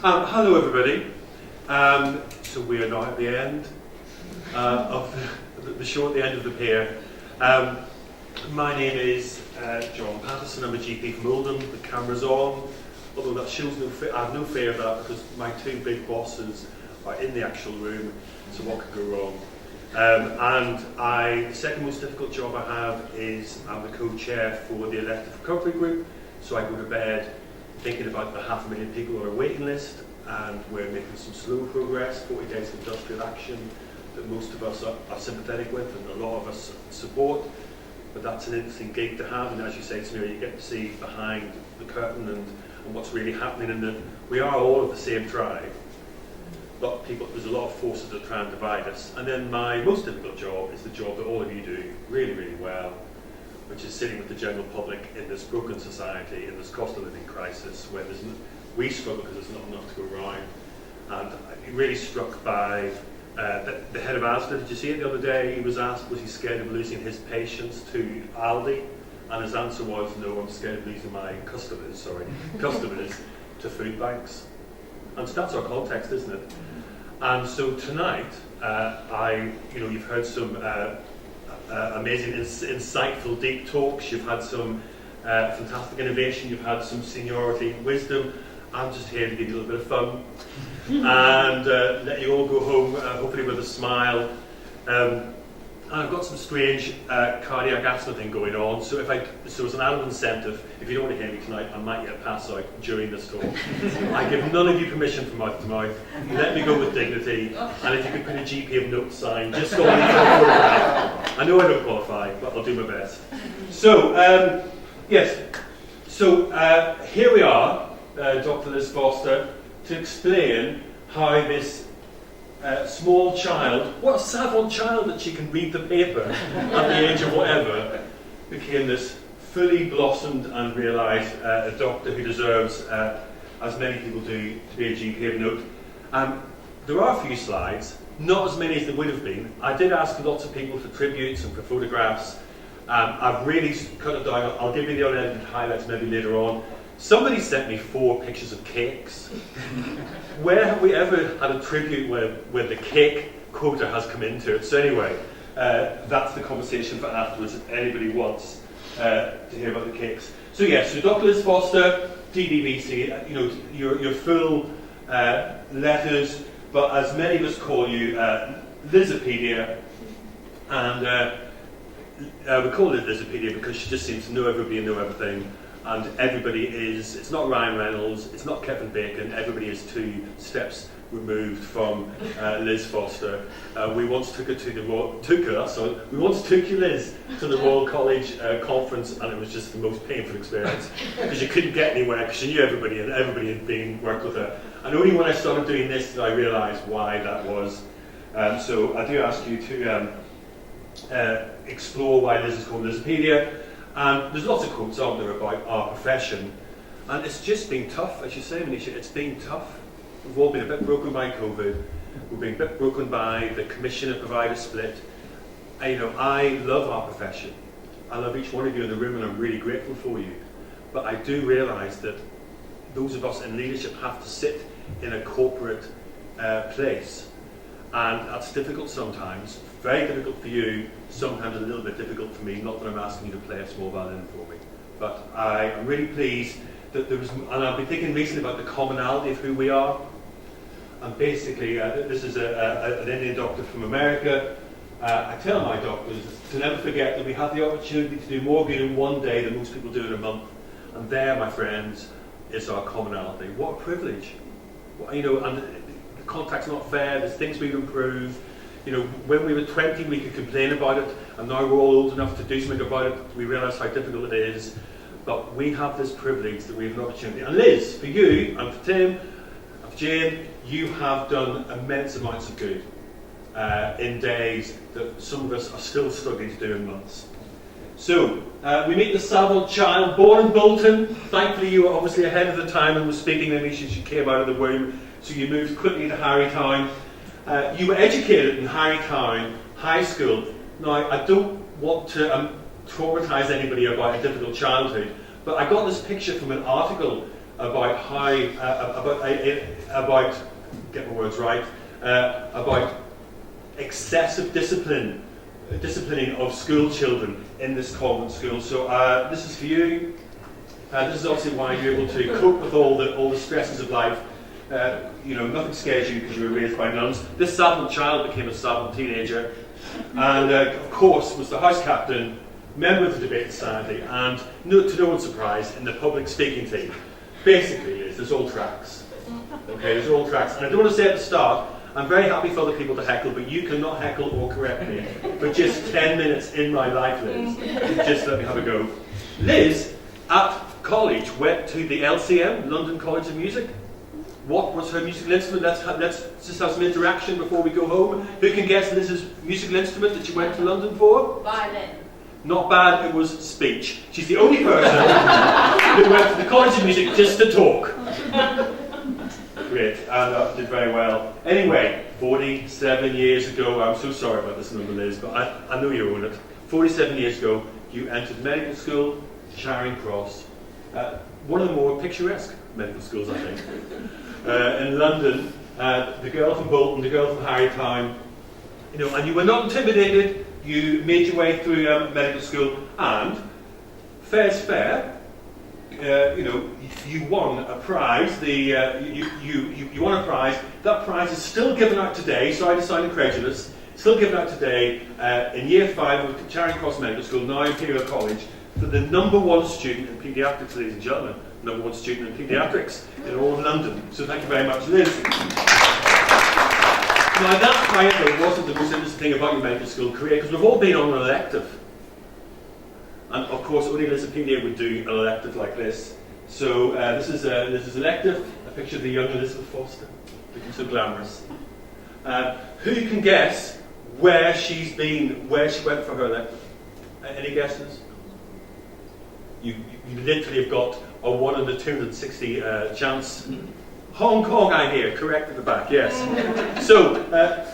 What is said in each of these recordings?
Hello everybody. So we are now at the end of the show at the end of the pier. My name is John Patterson. I'm a GP from Oldham. The camera's on, although that shows I have no fear of that because my two big bosses are in the actual room, so what could go wrong? The second most difficult job I have is I'm the co-chair for the elective recovery group, so I go to bed thinking about the 500,000 people on our waiting list, and we're making some slow progress, 40 days of industrial action that most of us are sympathetic with and a lot of us support. But that's an interesting gig to have, and as you say, it's you get to see behind the curtain and what's really happening, and we are all of the same tribe. But there's a lot of forces that try and divide us. And then my most difficult job is the job that all of you do really, really well, which is sitting with the general public in this broken society, in this cost of living crisis, where we struggle because there's not enough to go around. And I'm really struck by the head of Asda. Did you see it the other day? He was asked, was he scared of losing his patients to Aldi? And his answer was, no, I'm scared of losing my customers to food banks. And so that's our context, isn't it? And so tonight, you've heard some amazing, insightful, deep talks. You've had some fantastic innovation. You've had some seniority, wisdom. I'm just here to give you a little bit of fun and let you all go home, hopefully with a smile. I've got some strange cardiac asthma thing going on, so as an added incentive, if you don't want to hear me tonight, I might yet pass out during this talk. I give none of you permission from mouth to mouth. Let me go with dignity, and if you could put a GP of note sign just on the photograph. I know I don't qualify, but I'll do my best. So, here we are, Dr. Liz Foster, to explain how this small child, what a savant child that she can read the paper at the age of whatever, became this fully blossomed and realised a doctor who deserves, as many people do, to be a GP of note. There are a few slides, not as many as there would have been. I did ask lots of people for tributes and for photographs. I've really cut it down. I'll give you the unedited highlights maybe later on. Somebody sent me 4 pictures of cakes. Where have we ever had a tribute where the cake quota has come into it? So anyway, that's the conversation for afterwards if anybody wants to hear about the cakes. So so Dr. Liz Foster, DDBC, your full letters, but as many of us call you, Lizopedia, and we call it Lizopedia because she just seems to know everybody and know everything. And everybody it's not Ryan Reynolds, it's not Kevin Bacon, everybody is 2 steps removed from Liz Foster. We once took you, Liz, to the Royal College conference, and it was just the most painful experience because you couldn't get anywhere because you knew everybody and everybody had been worked with her. And only when I started doing this did I realise why that was. So I do ask you to explore why Liz is called Lizopedia. There's lots of quotes out there about our profession, and it's just been tough, as you say, Manisha, it's been tough. We've all been a bit broken by COVID, we've been a bit broken by the commissioner-provider split. I love our profession, I love each one of you in the room, and I'm really grateful for you, but I do realise that those of us in leadership have to sit in a corporate place, and that's difficult sometimes, very difficult for you, sometimes a little bit difficult for me, not that I'm asking you to play a small violin for me. But I am really pleased that there was, and I've been thinking recently about the commonality of who we are. And basically, this is an Indian doctor from America. I tell my doctors to never forget that we have the opportunity to do more good in one day than most people do in a month. And there, my friends, is our commonality. What a privilege. And the contact's not fair, there's things we can improve. When we were 20, we could complain about it, and now we're all old enough to do something about it. We realise how difficult it is, but we have this privilege that we have an opportunity. And Liz, for you, and for Tim, and for Jane, you have done immense amounts of good in days that some of us are still struggling to do in months. So, we meet the savant child, born in Bolton. Thankfully, you were obviously ahead of the time and were speaking English as you came out of the womb, so you moved quickly to Harrytown. You were educated in Harrytown High School. Now, I don't want to traumatise anybody about a difficult childhood, but I got this picture from an article about how, about get my words right, about excessive disciplining of school children in this convent school. So this is for you. This is obviously why you're able to cope with all the stresses of life. You know, nothing scares you because you were raised by nuns. This Savant child became a Savant teenager, and of course was the house captain, member of the Debate Society, and to no one's surprise, in the public speaking team. Basically, there's all tracks. Okay, there's all tracks, and I don't want to say at the start, I'm very happy for other people to heckle, but you cannot heckle or correct me for just 10 minutes in my life, Liz. Just let me have a go. Liz, at college, went to the LCM, London College of Music. What was her musical instrument? Let's just have some interaction before we go home. Who can guess Liz's musical instrument that she went to London for? Violin. Not bad, it was speech. She's the only person who went to the College of Music just to talk. Great, and did very well. Anyway, 47 years ago, I'm so sorry about this number, Liz, but I know you own it. 47 years ago, you entered medical school, Charing Cross, one of the more picturesque medical schools, I think. In London, the girl from Bolton, the girl from Harrytown, you know, and you were not intimidated. You made your way through medical school, and fair's fair. You know, you won a prize. You won a prize. That prize is still given out today. Sorry to sound incredulous. Still given out today in Year 5 of Charing Cross Medical School, now Imperial College, for the #1 student in paediatrics, ladies and gentlemen. #1 student in paediatrics in all of London. So thank you very much, Liz. Now that, however, wasn't the most interesting thing about your medical school career, because we've all been on an elective. And of course, only Elizabethia would do an elective like this. So this is elective, a picture of the young Elizabeth Foster, looking so glamorous. Who can guess where she's been, where she went for her elective? Any guesses? You literally have got a 1 in 260 chance. Hong Kong, I hear, correct at the back, yes. So,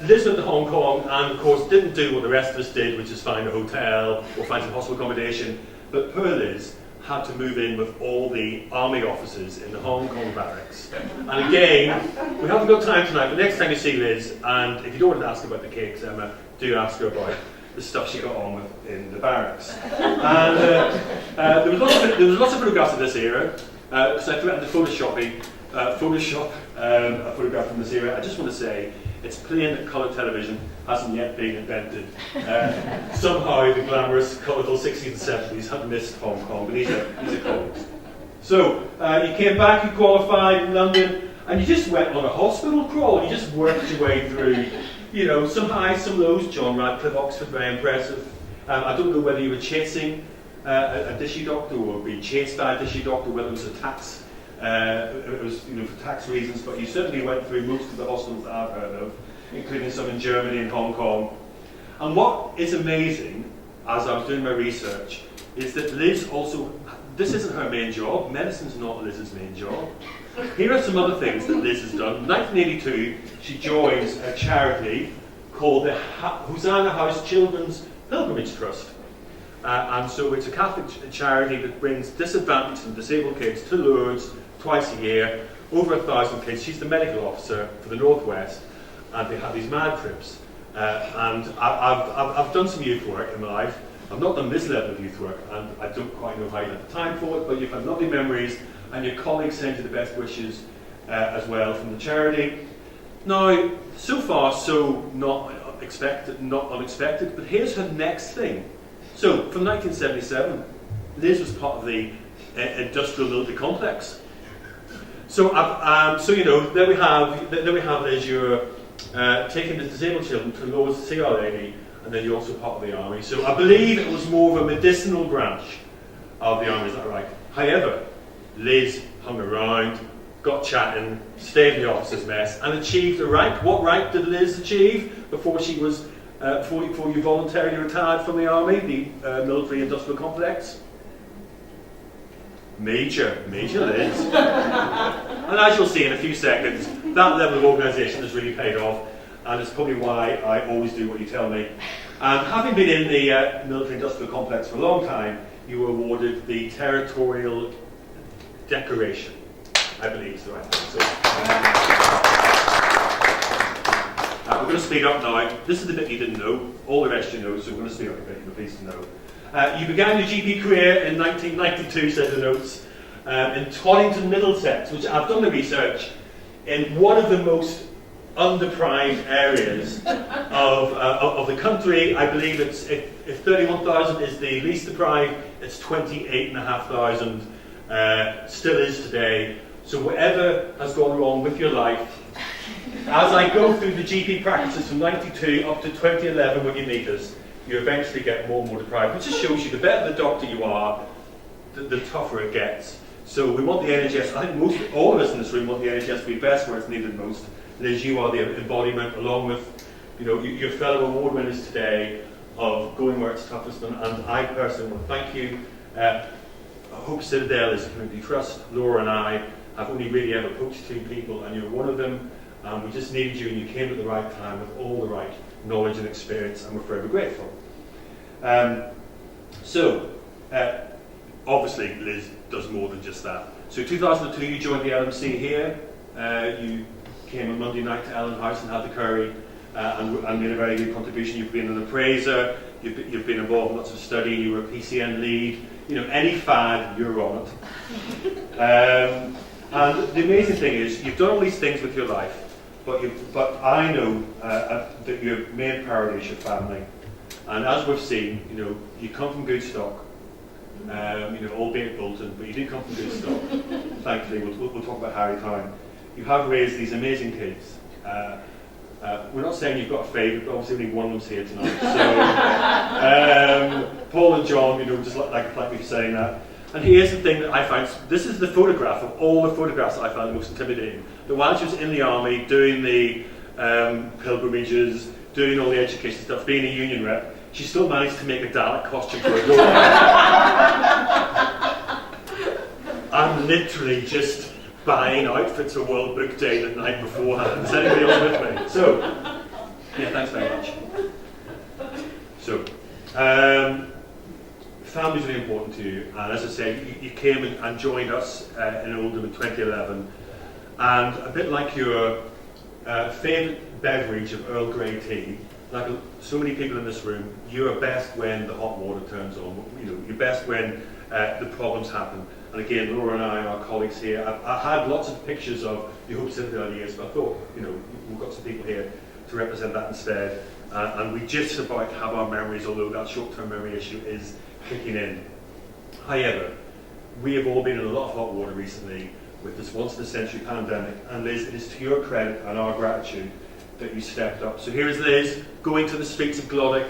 Liz went to Hong Kong and, of course, didn't do what the rest of us did, which is find a hotel or find some hospital accommodation. But poor Liz had to move in with all the army officers in the Hong Kong barracks. And again, we haven't got time tonight, but next time you see Liz, and if you don't want to ask about the cakes, Emma, do ask her about the stuff she got on with in the barracks. And there was lots of photographs of this era, because I threatened to Photoshop a photograph from this era. I just want to say, it's plain that colour television hasn't yet been invented. Somehow the glamorous, colourful 60s and 70s had missed Hong Kong, but these are colleagues. So, you came back, you qualified in London, and you just went on a hospital crawl. You just worked your way through, you know, some highs, some lows. John Radcliffe, Oxford, very impressive. I don't know whether you were chasing a dishy doctor or being chased by a dishy doctor, whether it was a tax. It was, you know, for tax reasons, but you certainly went through most of the hospitals that I've heard of, including some in Germany and Hong Kong. And what is amazing, as I was doing my research, is that Liz also, this isn't her main job, medicine's not Liz's main job. Here are some other things that Liz has done. In 1982, she joins a charity called the Hosanna House Children's Pilgrimage Trust. And so it's a Catholic charity that brings disadvantaged and disabled kids to Lourdes twice a year, over 1,000 kids. She's the medical officer for the Northwest, and they have these mad trips. And I've done some youth work in my life. I've not done this level of youth work, and I don't quite know how you have the time for it, but you've had lovely memories, and your colleagues send you the best wishes as well from the charity. Now, so far, so not unexpected, but here's her next thing. So, from 1977, Liz was part of the industrial military complex. So, you know, there we have Liz. You're taking the disabled children to Lourdes to see Our Lady, and then you're also part of the army. So, I believe it was more of a medicinal branch of the army. Is that right? However, Liz hung around, got chatting, stayed in the officers' mess, and achieved a rank. What rank did Liz achieve before she was? Before you voluntarily retired from the army, the military industrial complex? Major Liz. And as you'll see in a few seconds, that level of organisation has really paid off, and it's probably why I always do what you tell me. And having been in the military industrial complex for a long time, you were awarded the Territorial Decoration. I believe is the right thing. So, we're going to speed up now. This is the bit you didn't know. All the rest you know, so we're going to speed up a bit. You're pleased to know. You began your GP career in 1992, said the notes, in Toddington, Middlesex, which I've done the research, in one of the most underdeprived areas of the country. I believe it's if 31,000 is the least deprived, it's 28,500. Still is today. So whatever has gone wrong with your life, as I go through the GP practices from 92 up to 2011 when you meet us, you eventually get more and more deprived, which just shows you the better the doctor you are, the tougher it gets. So we want the NHS, I think all of us in this room want the NHS to be best where it's needed most. Liz, you are the embodiment, along with your fellow award winners today, of going where it's toughest. And I personally want to thank you. Hope Citadel is a community trust. Laura and I have only really ever coached 2 people, and you're one of them. We just needed you, and you came at the right time with all the right knowledge and experience, and we're forever grateful. Obviously, Liz does more than just that. So 2002, you joined the LMC here. You came on Monday night to Ellen House and had the curry and made a very good contribution. You've been an appraiser, you've been involved in lots of study, you were a PCN lead. Any fad, you're on it. And the amazing thing is, you've done all these things with your life, but I know that your main priority is your family. And as we've seen, you come from good stock. Albeit Bolton, but you do come from good stock. Thankfully, we'll talk about Harrytown. You have raised these amazing kids. We're not saying you've got a favourite, but obviously only one of them's here tonight. So, Paul and John, just like me for saying that. And here's the thing that I find, this is the photograph of all the photographs that I found the most intimidating. That while she was in the army, doing the pilgrimages, doing all the education stuff, being a union rep, she still managed to make a Dalek costume for a girl. I'm literally just buying outfits for World Book Day the night beforehand. Is anybody else with me? So, yeah, thanks very much. So, family's really important to you, and as I said, you came and joined us in Oldham in 2011, and a bit like your favourite beverage of Earl Grey tea, like so many people in this room, you are best when the hot water turns on. You're best when the problems happen. And again, Laura and I and our colleagues here, I had lots of pictures of the Hope Citadel years, but I thought, we've got some people here to represent that instead. And we just about have our memories, although that short-term memory issue is kicking in. However, we have all been in a lot of hot water recently with this once-in-a-century pandemic, and Liz, it is to your credit and our gratitude that you stepped up. So here is Liz going to the streets of Glodick,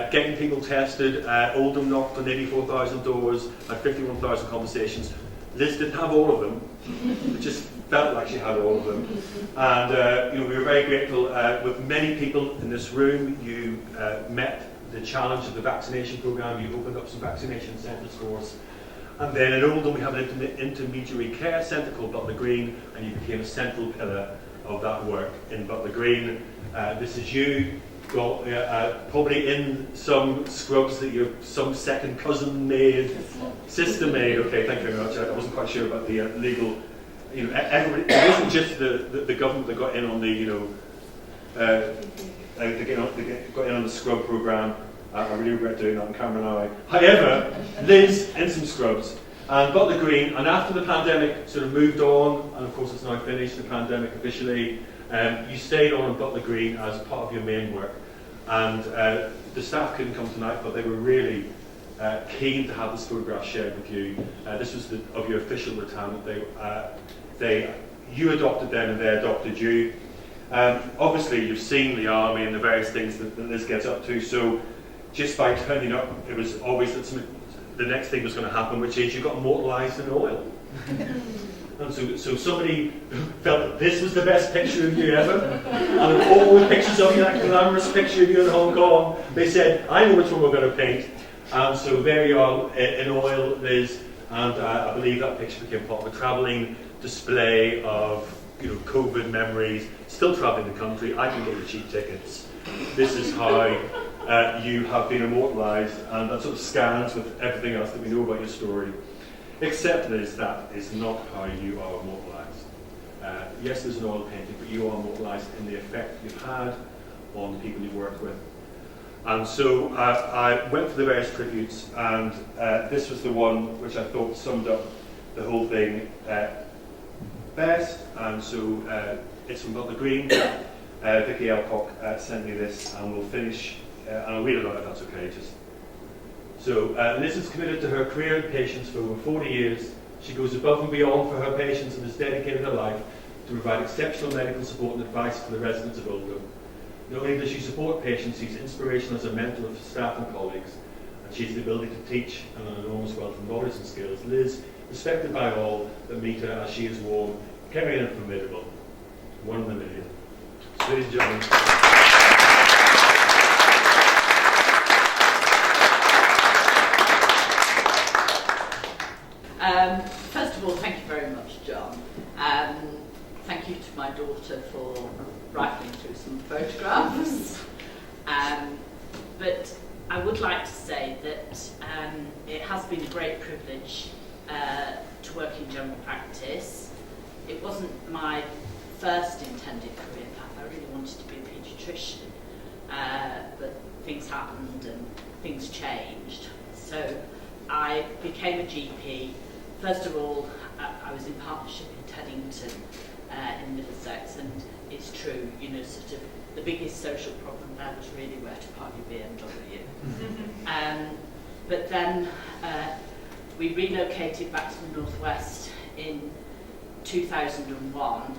getting people tested. Oldham knocked on 84,000 doors, had 51,000 conversations. Liz didn't have all of them, it just felt like she had all of them. And we were very grateful. With many people in this room, you met the challenge of the vaccination programme. You opened up some vaccination centres for us. And then in Oldham we have an intermediary care centre called Butler Green, and you became a central pillar of that work in Butler Green. This is you, probably in some scrubs that your some second cousin made, sister made. Okay, thank you very much. I wasn't quite sure about the legal. Everybody. It wasn't just the government that got in on the they got in on the scrub programme. I really regret doing that on camera now. However, Liz in some scrubs, and Butler Green, and after the pandemic sort of moved on, and of course it's now finished, the pandemic officially, you stayed on Butler Green as part of your main work. And the staff couldn't come tonight, but they were really keen to have this photograph shared with you. This was of your official retirement. You adopted them and they adopted you. Obviously, you've seen the army and the various things that Liz gets up to, so just by turning up, it was obvious that the next thing was going to happen, which is you got immortalised in oil. And so somebody felt that this was the best picture of you ever, and of all the pictures of you, that glamorous picture of you in Hong Kong, they said, I know which one we're going to paint. And so there you are in oil, Liz, and I believe that picture became part of a travelling display of COVID memories, still travelling the country. I can get you cheap tickets. This is how you have been immortalised, and that sort of scans with everything else that we know about your story. Acceptance that is not how you are immortalised. Yes, there's an oil painting, but you are immortalised in the effect you've had on the people you've worked with. And so I went for the various tributes, and this was the one which I thought summed up the whole thing best. And so it's from Butler Green. Vicky Alcock sent me this, and we'll finish, and I'll read it out if that's okay. So Liz is committed to her career and patients for over 40 years. She goes above and beyond for her patients and has dedicated her life to provide exceptional medical support and advice to the residents of Oldham. Not only does she support patients, she's inspirational as a mentor for staff and colleagues, and she has the ability to teach and an enormous wealth of knowledge and skills. Liz, respected by all that meet her as she is warm, caring and formidable. One in a million. So, ladies and gentlemen. First of all, thank you very much, John. Thank you to my daughter for rifling through some photographs. But I would like to say that it has been a great privilege to work in general practice. It wasn't my first intended career path. I really wanted to be a paediatrician, but things happened and things changed. So I became a GP. First of all, I was in partnership in Teddington in Middlesex, and it's true, you know, sort of the biggest social problem there was really where to park your BMW. But then we relocated back to the northwest in 2001,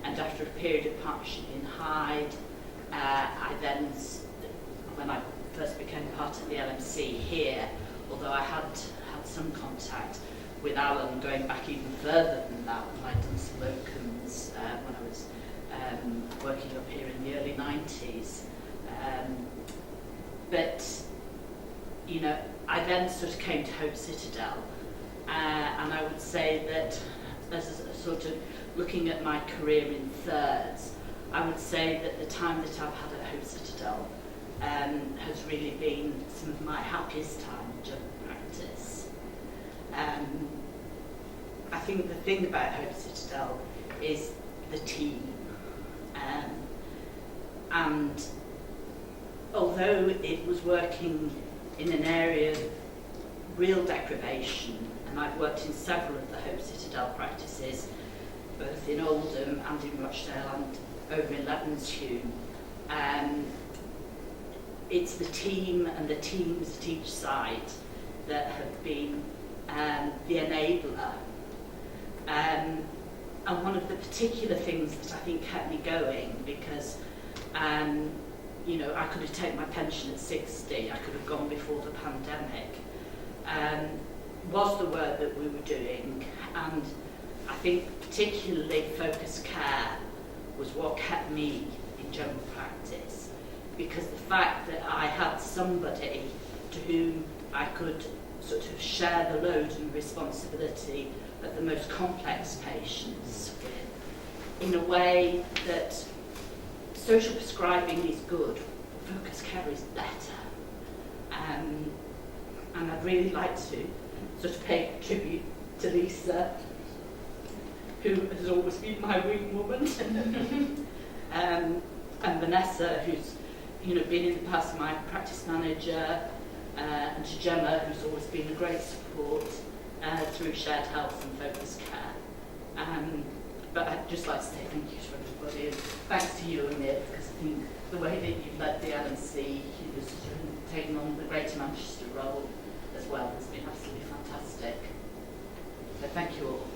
and after a period of partnership in Hyde, I then, when I first became part of the LMC here, although I had some contact with Alan going back even further than that, when I'd done some locums when I was working up here in the early 90s. But, you know, I then sort of came to Hope Citadel, and I would say that as a sort of looking at my career in thirds, I would say that the time that I've had at Hope Citadel has really been some of my happiest time in general practice. I think the thing about Hope Citadel is the team. And although it was working in an area of real deprivation, and I've worked in several of the Hope Citadel practices, both in Oldham and in Rochdale and over in Levenshulme, it's the team and the teams at each site that have been the enabler. And one of the particular things that I think kept me going, because you know, I could have taken my pension at 60, I could have gone before the pandemic, was the work that we were doing. And I think particularly focused care was what kept me in general practice, because the fact that I had somebody to whom I could sort of share the load and responsibility of the most complex patients with, in a way that social prescribing is good, focused care is better. And I'd really like to sort of pay tribute to Lisa, who has always been my wing woman, and Vanessa, who's, you know, been in the past my practice manager, and to Gemma, who's always been a great support through shared health and focused care. But I'd just like to say thank you to everybody, and thanks to you, Amir, because I think the way that you've led the LMC, you've taken on the Greater Manchester role as well, has been absolutely fantastic. So thank you all.